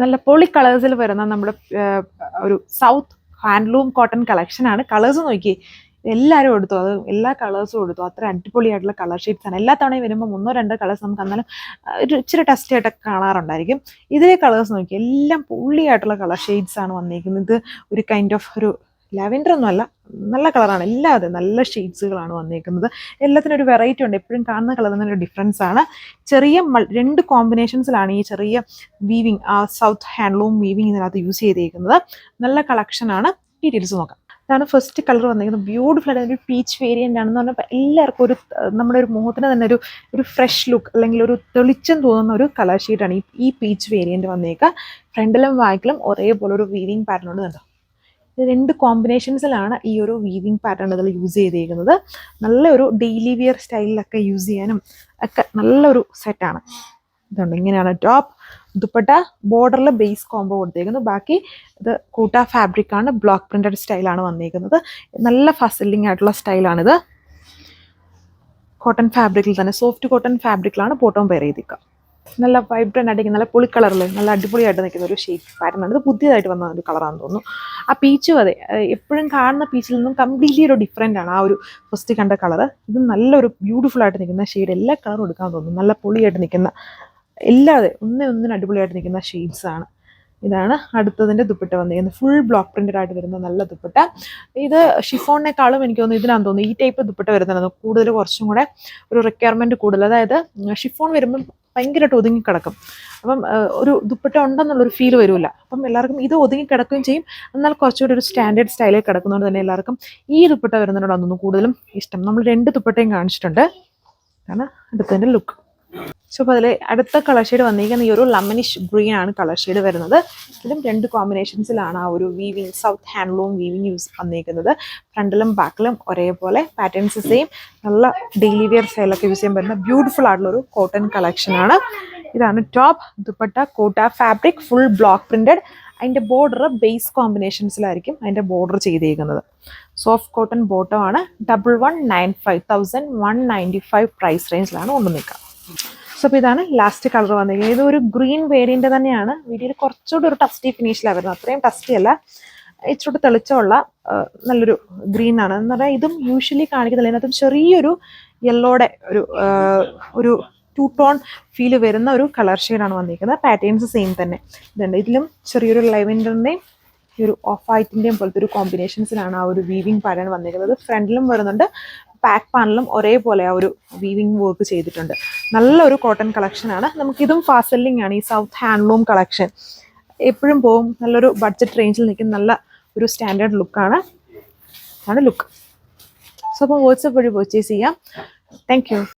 നല്ല പൊളി കളേഴ്സിൽ വരുന്ന നമ്മുടെ ഒരു സൗത്ത് ഹാൻഡ്ലൂം കോട്ടൺ കളക്ഷൻ ആണ്. കളേഴ്സ് നോക്കി എല്ലാവരും എടുത്തു, അത് എല്ലാ കളേഴ്സും എടുത്തു. അത്ര അടിപൊളിയായിട്ടുള്ള കളർ ഷെയ്ഡ്സ് ആണ്. എല്ലാ തവണയും വരുമ്പോൾ 1-2 കളേഴ്സ് നമുക്ക് അന്നാലും ഒരു ഇച്ചിരി ടെസ്റ്റ് ആയിട്ടൊക്കെ കാണാറുണ്ടായിരിക്കും. ഇതിലെ കളേഴ്സ് നോക്കി എല്ലാം പൊളിയായിട്ടുള്ള കളർ ഷെയ്ഡ്സ് ആണ് വന്നിരിക്കുന്നത്. ഇത് ഒരു കൈൻഡ് ഓഫ് ഒരു ലാവെൻഡർ ഒന്നും അല്ല, നല്ല കളറാണ്. എല്ലാതും നല്ല ഷെയ്ഡ്സുകളാണ് വന്നിരിക്കുന്നത്. എല്ലാത്തിനും ഒരു വെറൈറ്റി ഉണ്ട്. എപ്പോഴും കാണുന്ന കളറിൽ ഒരു ഡിഫറൻസ് ആണ്. ചെറിയ 2 കോമ്പിനേഷൻസിലാണ് ഈ ചെറിയ വീവിങ്, സൗത്ത് ഹാൻഡ്ലൂം വീവിങ് ഇതിനകത്ത് യൂസ് ചെയ്തിരിക്കുന്നത്. നല്ല കളക്ഷനാണ്. ഡീറ്റെയിൽസ് നോക്കാം. ഇതാണ് ഫസ്റ്റ് കളർ വന്നിരിക്കുന്നത്. ബ്യൂട്ടിഫുൾ ആയിട്ട് ഒരു പീച്ച് വേരിയൻ്റ് ആണെന്ന് പറഞ്ഞപ്പോൾ എല്ലാവർക്കും ഒരു നമ്മുടെ ഒരു മുഖത്തിന് തന്നെ ഒരു ഫ്രഷ് ലുക്ക് അല്ലെങ്കിൽ ഒരു തെളിച്ചം തോന്നുന്ന ഒരു കളർ ഷെയ്ഡാണ് ഈ പീച്ച് വേരിയൻ്റ് വന്നേക്കുക. ഫ്രണ്ടിലും ബാക്കിലും ഒരേപോലെ ഒരു വീവിങ് പാറ്റേൺ ഉണ്ട്. കണ്ടോ, 2 കോമ്പിനേഷൻസിലാണ് ഈ ഒരു വീവിങ് പാറ്റേൺ ഇതിൽ യൂസ് ചെയ്തിരിക്കുന്നത്. നല്ലൊരു ഡെയിലി വിയർ സ്റ്റൈലിലൊക്കെ യൂസ് ചെയ്യാനും ഒക്കെ നല്ലൊരു സെറ്റാണ്. ഇതുണ്ട്, ഇങ്ങനെയാണ് ടോപ്പ്. ദുപ്പട്ട ബോർഡറിൽ ബേസ് കോംബോ കൊടുത്തേക്കുന്നത്. ബാക്കി ഇത് കൂട്ട ഫാബ്രിക് ആണ്, ബ്ലോക്ക് പ്രിന്റഡ് സ്റ്റൈലാണ് വന്നിരിക്കുന്നത്. നല്ല ഫസലിംഗ് ആയിട്ടുള്ള സ്റ്റൈലാണിത്. കോട്ടൺ ഫാബ്രിക്കിൽ തന്നെ, സോഫ്റ്റ് കോട്ടൺ ഫാബ്രിക്കിലാണ് ബോട്ടം വെയർ ചെയ്തിരിക്കുക. നല്ല വൈബ്രൻ്റ് ആയിട്ട് നല്ല പൊളി കളറിൽ നല്ല അടിപൊളിയായിട്ട് നിൽക്കുന്ന ഒരു ഷെയ്ഡ് പാറ്റേൺ ആണ്. ഇത് പുതിയതായിട്ട് വന്ന ഒരു കളറാണെന്ന് തോന്നുന്നു. ആ പീച്ചും അതെ, എപ്പോഴും കാണുന്ന പീച്ചിൽ നിന്നും കംപ്ലീറ്റ്ലി ഒരു ഡിഫറെൻ്റ് ആണ് ആ ഒരു ഫസ്റ്റ് കണ്ട കളർ. ഇത് നല്ലൊരു ബ്യൂട്ടിഫുൾ ആയിട്ട് നിൽക്കുന്ന ഷെയ്ഡ്. എല്ലാ കളറും എടുക്കാൻ തോന്നുന്നു. നല്ല പൊളിയായിട്ട് നിൽക്കുന്ന എല്ലാതെ ഒന്നിനൊന്നിനും അടിപൊളിയായിട്ട് നിൽക്കുന്ന ഷെയ്ഡ്സ് ആണ്. ഇതാണ് അടുത്തതിൻ്റെ ദുപ്പട്ട വന്നിരിക്കുന്നത്. ഫുൾ ബ്ലോക്ക് പ്രിന്റഡ് ആയിട്ട് വരുന്ന നല്ല ദുപ്പട്ട. ഇത് ഷിഫോണിനേക്കാളും എനിക്ക് തോന്നുന്നു ഇതിനാന്ന് തോന്നുന്നു ഈ ടൈപ്പ് ദുപ്പട്ട വരുന്നതാണ് കൂടുതൽ, കുറച്ചും കൂടെ ഒരു റിക്വയർമെൻറ്റ് കൂടുതൽ. അതായത് ഷിഫോൺ വരുമ്പം ഭയങ്കരമായിട്ട് ഒതുങ്ങിക്കിടക്കും. അപ്പം ഒരു ദുപ്പട്ട ഉണ്ടെന്നുള്ളൊരു ഫീൽ വരില്ല. അപ്പം എല്ലാവർക്കും ഇത് ഒതുങ്ങിക്കിടക്കുകയും ചെയ്യും, എന്നാൽ കുറച്ചുകൂടി ഒരു സ്റ്റാൻഡേർഡ് സ്റ്റൈലിൽ കിടക്കുന്നതുകൊണ്ട് തന്നെ എല്ലാവർക്കും ഈ ദുപ്പട്ട വരുന്നതിനോടാണ് തോന്നുന്നു കൂടുതലും ഇഷ്ടം. നമ്മൾ 2 ദുപ്പട്ടയും കാണിച്ചിട്ടുണ്ട്. അതാണ് അടുത്തതിൻ്റെ ലുക്ക്. സോ അപ്പോൾ അതിൽ അടുത്ത കളർ ഷെയ്ഡ് വന്നിരിക്കുന്ന ഈ ഒരു ലെമണിഷ് ഗ്രീൻ ആണ് കളർ ഷെയ്ഡ് വരുന്നത്. ഇതിലും 2 കോമ്പിനേഷൻസിലാണ് ആ ഒരു weaving, south handloom weaving use വന്നിരിക്കുന്നത്. ഫ്രണ്ടിലും ബാക്കിലും ഒരേപോലെ പാറ്റേൺസ് സെയിം. നല്ല ഡെയിലി വെയർ സ്റ്റൈലൊക്കെ യൂസ് ചെയ്യാൻ പറ്റുന്ന ബ്യൂട്ടിഫുൾ ആയിട്ടുള്ളൊരു കോട്ടൺ കളക്ഷനാണ്. ഇതാണ് ടോപ്പ്. ദുപ്പട്ട കോട്ട ഫാബ്രിക്, ഫുൾ ബ്ലോക്ക് പ്രിന്റഡ്. അതിൻ്റെ ബോർഡർ ബേസ് കോമ്പിനേഷൻസിലായിരിക്കും അതിൻ്റെ ബോർഡർ ചെയ്തിരിക്കുന്നത്. സോഫ്റ്റ് കോട്ടൺ ബോട്ടം ആണ്. 1195, 1195 പ്രൈസ് റേഞ്ചിലാണ് കൊണ്ടു നിൽക്കുക. സോ അപ്പോൾ ഇതാണ് ലാസ്റ്റ് കളർ വന്നിരിക്കുന്നത്. ഇതൊരു ഗ്രീൻ വേരിയൻ്റ് തന്നെയാണ്. വീഡിയോയിൽ കുറച്ചുകൂടി ഒരു ടസ്റ്റി ഫിനിഷിലാണ് വരുന്നത്. അത്രയും ടസ്റ്റി അല്ല, ഇച്ചിരി തെളിച്ചമുള്ള നല്ലൊരു ഗ്രീൻ ആണ്. എന്ന് പറഞ്ഞാൽ ഇതും യൂഷ്വലി കാണിക്കുന്നില്ല. ഇതിനകത്തും ചെറിയൊരു യെല്ലോടെ ഒരു 2 ടോൺ ഫീൽ വരുന്ന ഒരു കളർ ഷെയ്ഡാണ് വന്നിരിക്കുന്നത്. പാറ്റേൺസ് സെയിം തന്നെ. ഇതുണ്ട്, ഇതിലും ചെറിയൊരു ലൈവൻഡറിൻ്റെയും ഈ ഒരു ഓഫ് വൈറ്റിൻ്റെയും പോലത്തെ ഒരു കോമ്പിനേഷൻസിലാണ് ആ ഒരു വീവിങ് പാറ്റേൺ വന്നിരിക്കുന്നത്. ഫ്രണ്ടിലും വരുന്നുണ്ട്, ബാക്ക് പാനലും ഒരേപോലെ ആ ഒരു വീവിങ് വർക്ക് ചെയ്തിട്ടുണ്ട്. നല്ലൊരു കോട്ടൺ കളക്ഷനാണ്. നമുക്കിതും ഫാസ്റ്റ് സെല്ലിംഗ് ആണ്. ഈ സൗത്ത് ഹാൻഡ്ലൂം കളക്ഷൻ എപ്പോഴും പോവും. നല്ലൊരു ബഡ്ജറ്റ് റേഞ്ചിൽ നിൽക്കുന്ന നല്ല ഒരു സ്റ്റാൻഡേർഡ് ലുക്കാണ്. ആണ് ലുക്ക്. സോ അപ്പോൾ വാട്സ്ആപ്പ് വഴി പർച്ചേസ് ചെയ്യാം. Thank you.